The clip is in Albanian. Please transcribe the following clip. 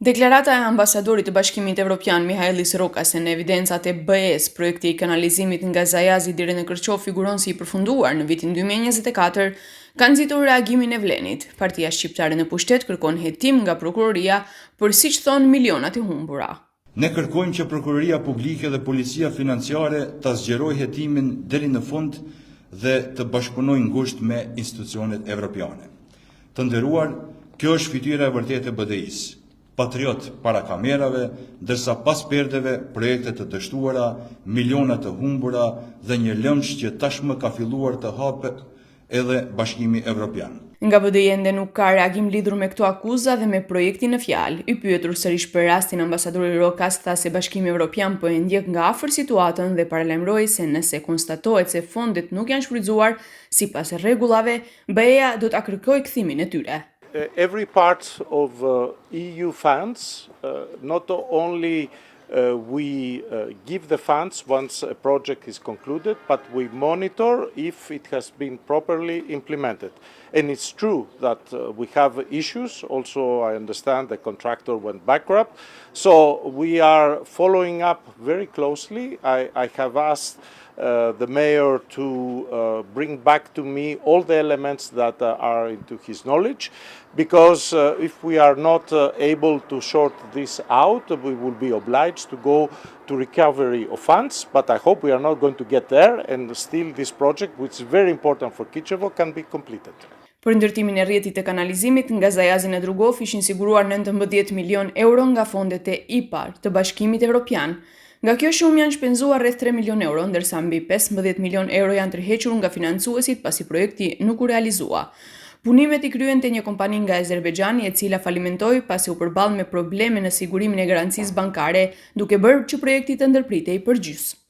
Deklarata e ambasadorit të Bashkimit Evropian Mihajlis Rokas në evidencat e BE-s, projekti i kanalizimit nga Zajazi deri në Kërqov figuron si i përfunduar në vitin 2024, ka nxitur reagimin e Vlenit. Partia shqiptare në pushtet kërkon hetim nga prokuroria për, siç thon, milionat e humbura. Ne kërkojmë që prokuroria publike dhe policia financiare ta zgjerojë hetimin deri në fund dhe të bashkëpunojnë ngushtë me institucionet evropiane. Të nderuar, kjo është fytyra e vërtetë e BDI-s. Patriot para kamerave, ndërsa pas perdeve projekte të dështuara, miliona të humbura dhe një lëmsh që tashmë ka filluar të hapet edhe Bashkimi Evropian. Nga BDI ende nuk ka reagim lidhur me këto akuza dhe me projektin në fjalë. I pyetur sërish për rastin, ambasadori Rokas tha se Bashkimi Evropian po e ndjek nga afër situatën dhe paralajmëroi se nëse konstatohet se fondet nuk janë shfrytzuar sipas rregullave, BE-ja do ta kërkojë kthimin e tyre. Every part of EU funds, not only we give the funds once a project is concluded, but we monitor if it has been properly implemented. And it's true that we have issues. Also, I understand the contractor went bankrupt. So we are following up very closely. I have asked the mayor to bring back to me all the elements that are into his knowledge, because if we are not able to sort this out, we will be obliged to go to recovery of funds, but I hope we are not going to get there, and still this project, which is very important for Kičevo, can be completed. Për ndërtimin e rrjetit të kanalizimit nga Zajazi në Drugov ishin siguruar 19 milion euro nga fondet e IPAR të Bashkimit Evropian. Nga kjo shumë janë shpenzuar rreth 3 milion euro, ndërsa mbi 15 milion euro janë tërhequr nga financuesit pasi projekti nuk u realizua. Punimet i kryen te një kompani nga Azerbajxhani, e cila falimentoi pasi u përball me probleme në sigurimin e garancisë bankare, duke bërë që projekti të ndërpritej përgjysmë.